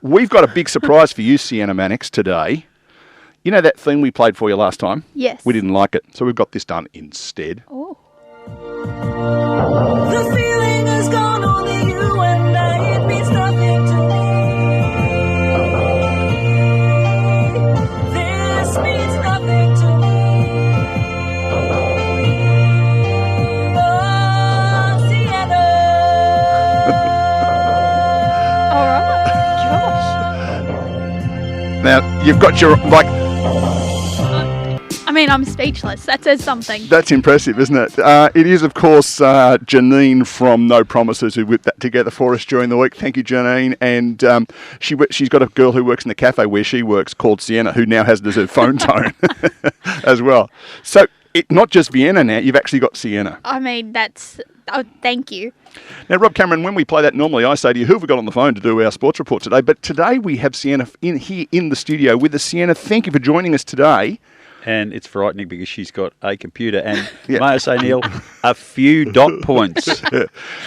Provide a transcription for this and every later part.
we've got a big surprise for you, Sienna Mannix, today. You know that theme we played for you last time? Yes. We didn't like it, so we've got this done instead. Oh. The feeling is gone, only you and I, it means nothing to me. This means nothing to me. Oh, Sienna. All right, Josh. Now, you've got your, I mean, I'm speechless. That says something. That's impressive, isn't it? It is, of course, Janine from No Promises who whipped that together for us during the week. Thank you, Janine. And she's got a girl who works in the cafe where she works called Sienna, who now has it as her phone tone as well. So not just Vienna now, you've actually got Sienna. I mean, that's... Oh, thank you. Now, Rob Cameron, when we play that, normally I say to you, who have we got on the phone to do our sports report today? But today we have Sienna here in the studio with us. Sienna, thank you for joining us today. And it's frightening because she's got a computer and, may I say, Neil, a few dot points.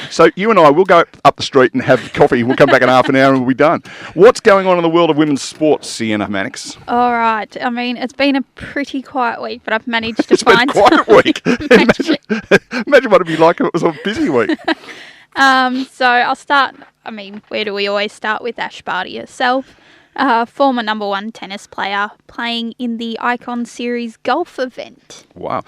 So you and I will go up the street and have coffee. We'll come back in half an hour and we'll be done. What's going on in the world of women's sports, Sienna Mannix? All right. I mean, it's been a pretty quiet week, but I've managed to find... It's been a quiet week. Imagine what it'd be like if it was a busy week. So I'll start... I mean, where do we always start with Ash Barty herself? Former number one tennis player playing in the Icon Series golf event. Wow.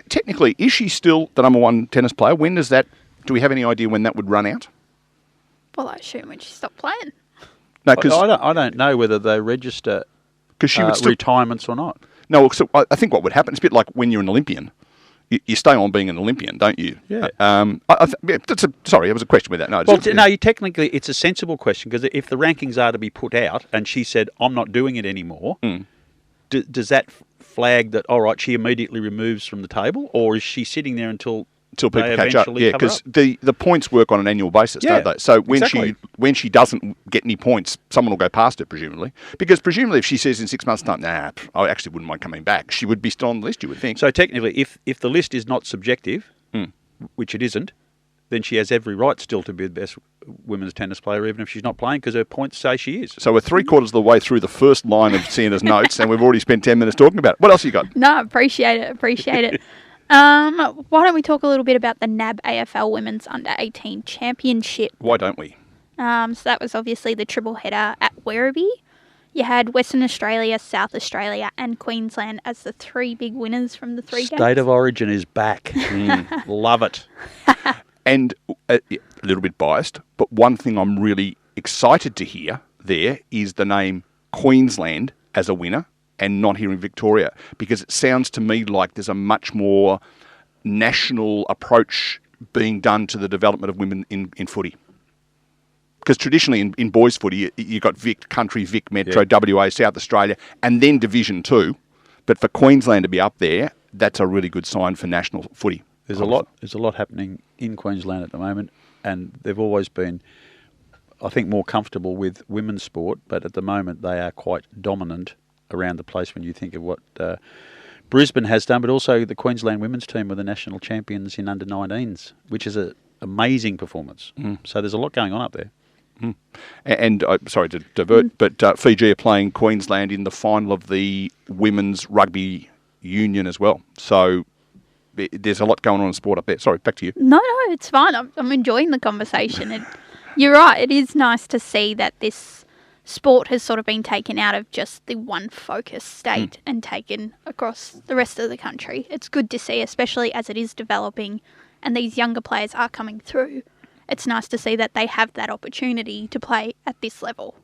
Technically, is she still the number one tennis player? When does that... Do we have any idea when that would run out? Well, I assume when she stopped playing. No, because I don't know whether they register she would still, retirements or not. No, so I think what would happen, it's a bit like when you're an Olympian. You stay on being an Olympian, don't you? Yeah. Sorry, it was a question with that. No, Technically, it's a sensible question because if the rankings are to be put out and she said, I'm not doing it anymore, does that flag that, all right, she immediately removes from the table, or is she sitting there until people catch up? Yeah, because the points work on an annual basis, don't they? So when she doesn't get any points, someone will go past her, presumably. Because presumably if she says in 6 months' time, I actually wouldn't mind coming back, she would be still on the list, you would think. So technically, if the list is not subjective, which it isn't, then she has every right still to be the best women's tennis player, even if she's not playing, because her points say she is. So we're 3/4 of the way through the first line of Sienna's notes, and we've already spent 10 minutes talking about it. What else you got? No, appreciate it. Why don't we talk a little bit about the NAB AFL Women's Under-18 Championship? Why don't we? So that was obviously the triple header at Werribee. You had Western Australia, South Australia and Queensland as the three big winners from the three games. State of Origin is back. Love it. And a little bit biased, but one thing I'm really excited to hear there is the name Queensland as a winner and not here in Victoria, because it sounds to me like there's a much more national approach being done to the development of women in footy. Because traditionally in boys footy, you've got Vic, Country, Vic, Metro, WA, South Australia, and then Division 2. But for Queensland to be up there, that's a really good sign for national footy. There's a lot happening in Queensland at the moment, and they've always been, I think, more comfortable with women's sport, but at the moment they are quite dominant around the place when you think of what Brisbane has done, but also the Queensland women's team were the national champions in under-19s, which is an amazing performance. So there's a lot going on up there. And sorry to divert, but Fiji are playing Queensland in the final of the women's rugby union as well. So there's a lot going on in sport up there. Sorry, back to you. No, it's fine. I'm enjoying the conversation. You're right. It is nice to see that this sport has sort of been taken out of just the one focus state and taken across the rest of the country. It's good to see, especially as it is developing and these younger players are coming through. It's nice to see that they have that opportunity to play at this level.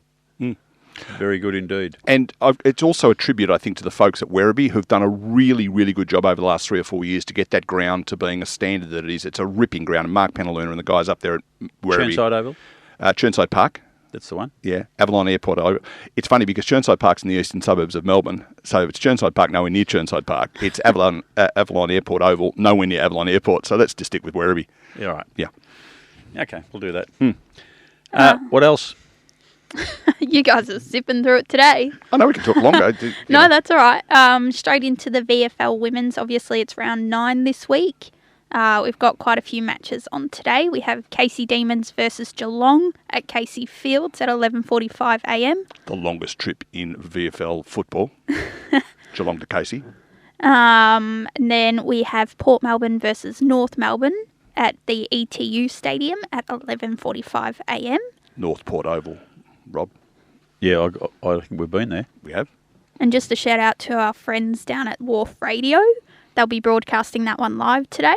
Very good indeed. And it's also a tribute, I think, to the folks at Werribee who've done a really, really good job over the last 3 or 4 years to get that ground to being a standard that it is. It's a ripping ground. And Mark Penaluna and the guys up there at Werribee. Chirnside Oval? Chirnside Park. That's the one? Yeah, Avalon Airport. It's funny because Chirnside Park's in the eastern suburbs of Melbourne. So it's Chirnside Park, nowhere near Chirnside Park. It's Avalon Airport Oval, nowhere near Avalon Airport. So let's just stick with Werribee. Yeah, right. Yeah. Okay, we'll do that. What else? You guys are zipping through it today. I know we can talk longer. No, that's all right. Straight into the VFL Women's. Obviously, it's round 9 this week. We've got quite a few matches on today. We have Casey Demons versus Geelong at Casey Fields at 11:45 a.m. The longest trip in VFL football. Geelong to Casey. And then we have Port Melbourne versus North Melbourne at the ETU Stadium at 11:45 a.m. North Port Oval, Rob. Yeah, I think we've been there. We have. And just a shout out to our friends down at Wharf Radio. They'll be broadcasting that one live today.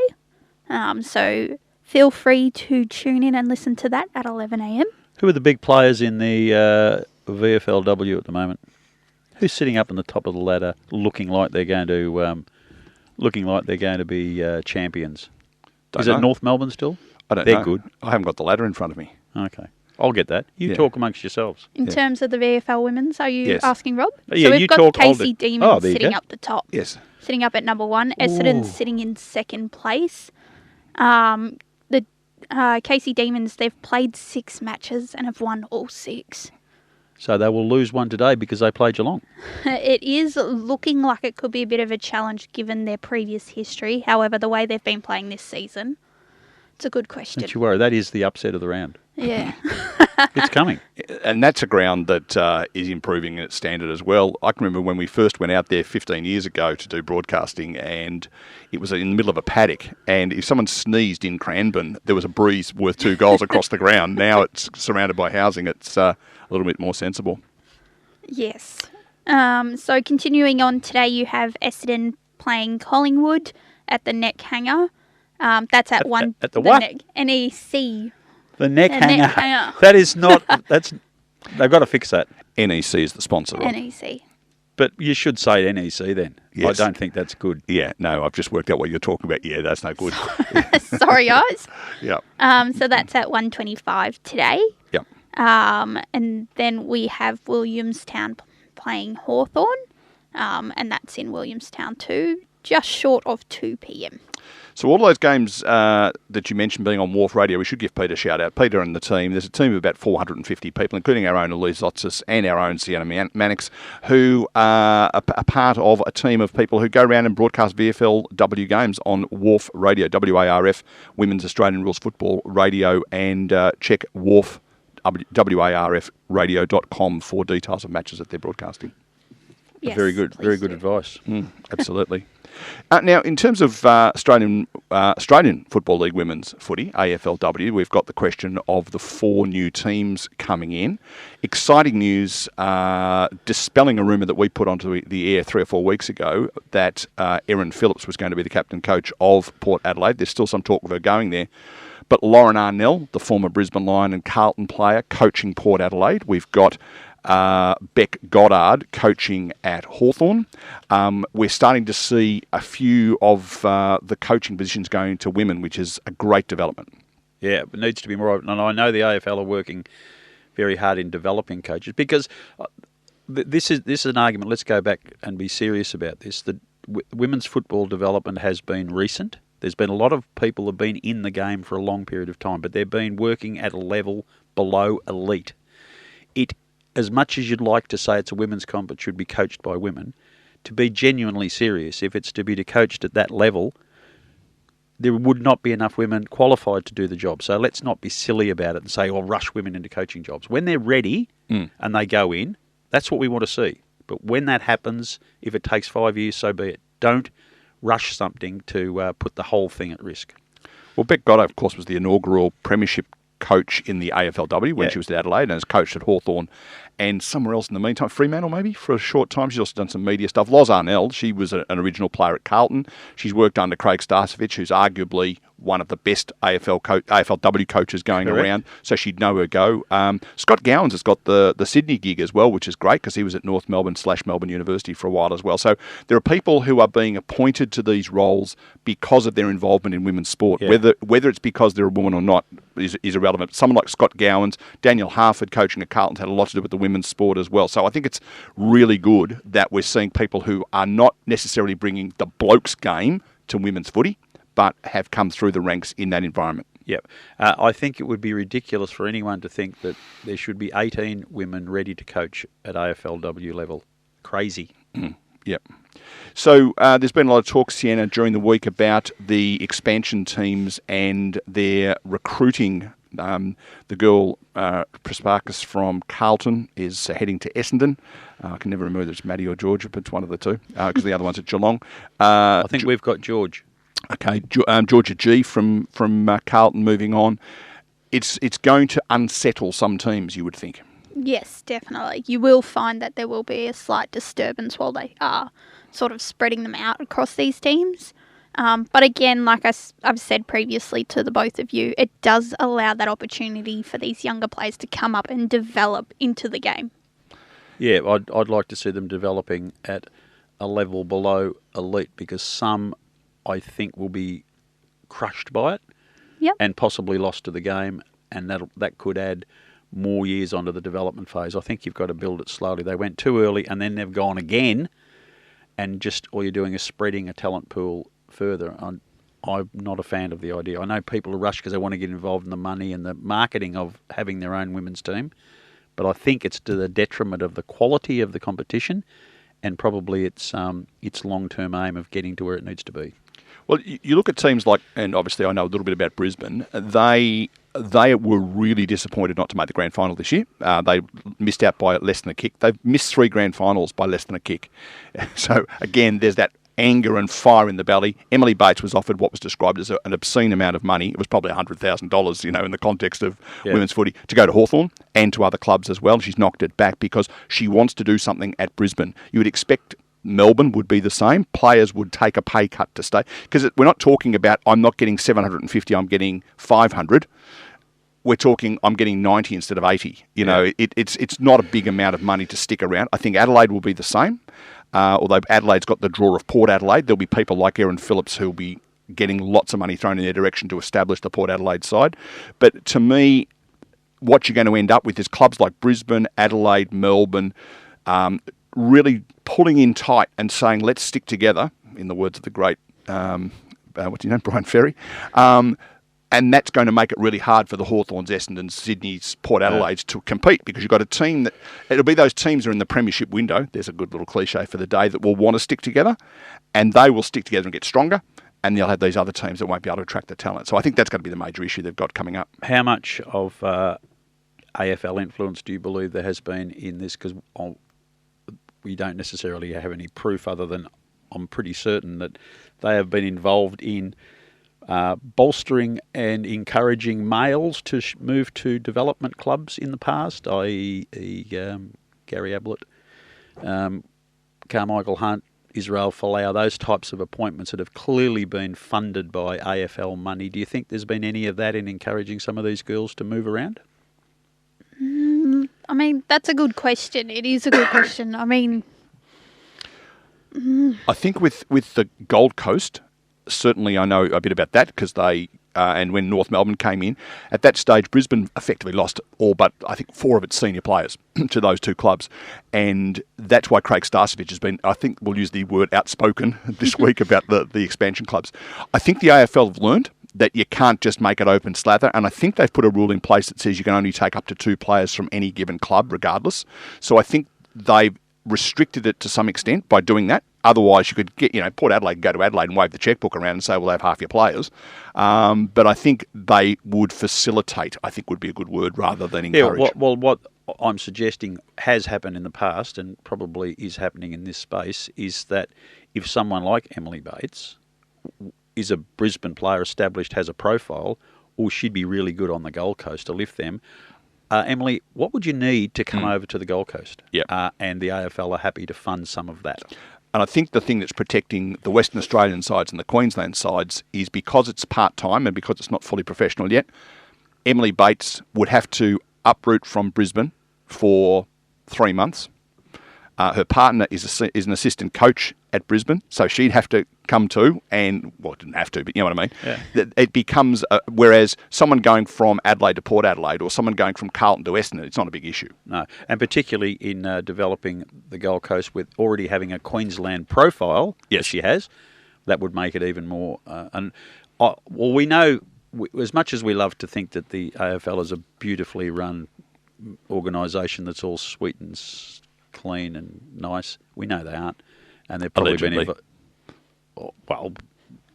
So feel free to tune in and listen to that at 11 a.m. Who are the big players in the VFLW at the moment? Who's sitting up on the top of the ladder, looking like they're going to be champions? Don't Is know. it North Melbourne still? I don't They're know. good. I haven't got the ladder in front of me. Okay, I'll get that. You Yeah. talk amongst yourselves. In terms of the VFL women's, are you Yes. asking Rob? Yeah, so we've you got talk, I'll Casey do- Demons Oh, there you sitting go. up the top. Yes. Sitting up at number 1. Essendon's sitting in second place. The Casey Demons, they've played 6 matches and have won all 6. So they will lose one today because they play Geelong. It is looking like it could be a bit of a challenge given their previous history. However, the way they've been playing this season, it's a good question. Don't you worry, that is the upset of the round. Yeah. It's coming. And that's a ground that is improving in its standard as well. I can remember when we first went out there 15 years ago to do broadcasting, and it was in the middle of a paddock, and if someone sneezed in Cranbourne, there was a breeze worth 2 goals across the ground. Now it's surrounded by housing. It's a little bit more sensible. Yes. So continuing on today, you have Essendon playing Collingwood at the Neck Hanger. That's at one. at the what? NEC. The neck The neck hanger. hanger. That is not. They've got to fix that. NEC is the sponsor. Right? NEC. But you should say NEC then. Yes. I don't think that's good. Yeah, no, I've just worked out what you're talking about. Yeah, that's no good. Sorry, guys. Yeah. So that's at 1:25 today. Yeah. And then we have Williamstown playing Hawthorn, and that's in Williamstown too, just short of 2 p.m. So all those games that you mentioned being on Wharf Radio, we should give Peter a shout out. Peter and the team, there's a team of about 450 people, including our own Elise Zotsis and our own Sienna Mannix, who are a part of a team of people who go around and broadcast VFLW games on Wharf Radio, WARF, Women's Australian Rules Football Radio, and check Wharf, WARFradio.com for details of matches that they're broadcasting. Yes, Very good. please Very good do. advice. Absolutely. Now, in terms of Australian Football League Women's Footy, AFLW, we've got the question of the 4 new teams coming in. Exciting news, dispelling a rumour that we put onto the air 3 or 4 weeks ago that Erin Phillips was going to be the captain coach of Port Adelaide. There's still some talk of her going there. But Lauren Arnell, the former Brisbane Lion and Carlton player, coaching Port Adelaide. We've got Beck Goddard coaching at Hawthorn. We're starting to see a few of the coaching positions going to women, which is a great development. Yeah, it needs to be more open. And I know the AFL are working very hard in developing coaches because this is an argument. Let's go back and be serious about this. The women's football development has been recent. There's been a lot of people who have been in the game for a long period of time, but they've been working at a level below elite. As much as you'd like to say it's a women's comp, it should be coached by women. To be genuinely serious, if it's to be coached at that level, there would not be enough women qualified to do the job. So let's not be silly about it and say, "Oh, rush women into coaching jobs." When they're ready and they go in, that's what we want to see. But when that happens, if it takes 5 years, so be it. Don't rush something to put the whole thing at risk. Well, Beck Goddard, of course, was the inaugural premiership coach in the AFLW when Yeah. she was at Adelaide and has coached at Hawthorn and somewhere else in the meantime. Fremantle, maybe, for a short time. She's also done some media stuff. Loz Arnell, she was an original player at Carlton. She's worked under Craig Starcevich, who's arguably one of the best AFLW coaches going Correct. around, so she'd know her go. Scott Gowans has got the Sydney gig as well, which is great because he was at North Melbourne / Melbourne University for a while as well. So there are people who are being appointed to these roles because of their involvement in women's sport. Yeah. Whether it's because they're a woman or not is irrelevant. Someone like Scott Gowans, Daniel Harford coaching at Carlton had a lot to do with the women's sport as well. So I think it's really good that we're seeing people who are not necessarily bringing the blokes game to women's footy, but have come through the ranks in that environment. Yep. I think it would be ridiculous for anyone to think that there should be 18 women ready to coach at AFLW level. Crazy. Yeah, Yep. So there's been a lot of talk, Sienna, during the week about the expansion teams and their recruiting. The girl, Prasparkas from Carlton, is heading to Essendon. I can never remember whether it's Maddie or Georgia, but it's one of the two, because the other one's at Geelong. I think we've got George. Okay, Georgia G from Carlton moving on. It's going to unsettle some teams, you would think. Yes, definitely. You will find that there will be a slight disturbance while they are sort of spreading them out across these teams. But again, like I've said previously to the both of you, it does allow that opportunity for these younger players to come up and develop into the game. Yeah, I'd like to see them developing at a level below elite, because some, I think, will be crushed by it. Yep. And possibly lost to the game, and that could add more years onto the development phase. I think you've got to build it slowly. They went too early and then they've gone again, and just all you're doing is spreading a talent pool further. I'm not a fan of the idea. I know people rush because they want to get involved in the money and the marketing of having their own women's team, but I think it's to the detriment of the quality of the competition and probably its long-term aim of getting to where it needs to be. Well, you look at teams like, and obviously I know a little bit about Brisbane, they were really disappointed not to make the grand final this year. They missed out by less than a kick. They've missed 3 grand finals by less than a kick. So, again, there's that anger and fire in the belly. Emily Bates was offered what was described as an obscene amount of money. It was probably $100,000, in the context of women's footy, to go to Hawthorn and to other clubs as well. She's knocked it back because she wants to do something at Brisbane. You would expect Melbourne would be the same. Players would take a pay cut to stay. Because we're not talking about, I'm not getting 750, I'm getting 500. We're talking, I'm getting 90 instead of 80. It's not a big amount of money to stick around. I think Adelaide will be the same. Although Adelaide's got the draw of Port Adelaide, there'll be people like Erin Phillips who'll be getting lots of money thrown in their direction to establish the Port Adelaide side. But to me, what you're going to end up with is clubs like Brisbane, Adelaide, Melbourne, really pulling in tight and saying, let's stick together, in the words of the great, Brian Ferry. And that's going to make it really hard for the Hawthorns, Essendons, Sydneys, Port Adelaides to compete, because you've got a team that, it'll be those teams that are in the premiership window, there's a good little cliche for the day, that will want to stick together, and they will stick together and get stronger, and they'll have these other teams that won't be able to attract the talent. So I think that's going to be the major issue they've got coming up. How much of AFL influence do you believe there has been in this? Because we don't necessarily have any proof other than I'm pretty certain that they have been involved in bolstering and encouraging males to move to development clubs in the past, i.e. Gary Ablett, Carmichael Hunt, Israel Folau, those types of appointments that have clearly been funded by AFL money. Do you think there's been any of that in encouraging some of these girls to move around? I mean, that's a good question. It is a good question. I mean, I think with the Gold Coast, certainly I know a bit about that, because they, and when North Melbourne came in, at that stage Brisbane effectively lost all but, I think, 4 of its senior players to those 2 clubs. And that's why Craig Starcevich has been, I think we'll use the word outspoken this week about the expansion clubs. I think the AFL have learned that you can't just make it open slather, and I think they've put a rule in place that says you can only take up to 2 players from any given club regardless. So I think they've restricted it to some extent by doing that. Otherwise, you could get, Port Adelaide, go to Adelaide and wave the checkbook around and say, well, they have half your players. But I think they would facilitate, I think would be a good word, rather than encourage. Yeah, well, what I'm suggesting has happened in the past and probably is happening in this space is that if someone like Emily Bates is a Brisbane player, established, has a profile, or she'd be really good on the Gold Coast to lift them, Emily, what would you need to come over to the Gold Coast? Yep. And the AFL are happy to fund some of that. And I think the thing that's protecting the Western Australian sides and the Queensland sides is because it's part-time and because it's not fully professional yet, Emily Bates would have to uproot from Brisbane for 3 months. Her partner is an assistant coach at Brisbane, so she'd have to come too, and, well, didn't have to, but you know what I mean? Yeah. It becomes, whereas someone going from Adelaide to Port Adelaide or someone going from Carlton to Essendon, it's not a big issue. No, and particularly in developing the Gold Coast with already having a Queensland profile, yes, as she has, that would make it even more. We know, as much as we love to think that the AFL is a beautifully run organisation that's all sweet and clean and nice, we know they aren't. and they've probably Allegedly. been. Well,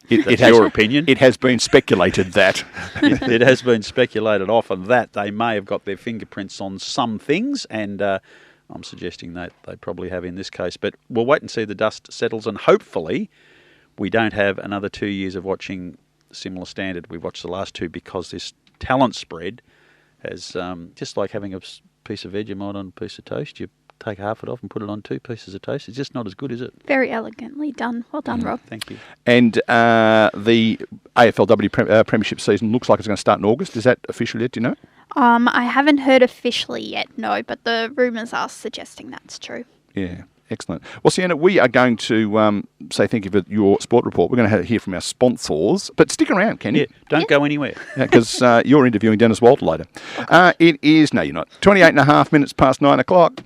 It that's has, your opinion. It has been speculated that. It has been speculated often that they may have got their fingerprints on some things, and I'm suggesting that they probably have in this case. But we'll wait and see the dust settles, and hopefully we don't have another 2 years of watching similar standard. We've watched the last two because this talent spread has, just like having a piece of Vegemite on a piece of toast, you take half it off and put it on 2 pieces of toast. It's just not as good, is it? Very elegantly done. Well done, Rob. Thank you. And the AFLW Premiership season looks like it's going to start in August. Is that official yet? Do you know? I haven't heard officially yet, no, but the rumours are suggesting that's true. Yeah. Excellent. Well, Sienna, we are going to say thank you for your sport report. We're going to hear from our sponsors, but stick around, can you? Yeah, don't go anywhere. Because you're interviewing Dennis Walter later. It is, no, you're not, 28 and a half minutes past 9 o'clock.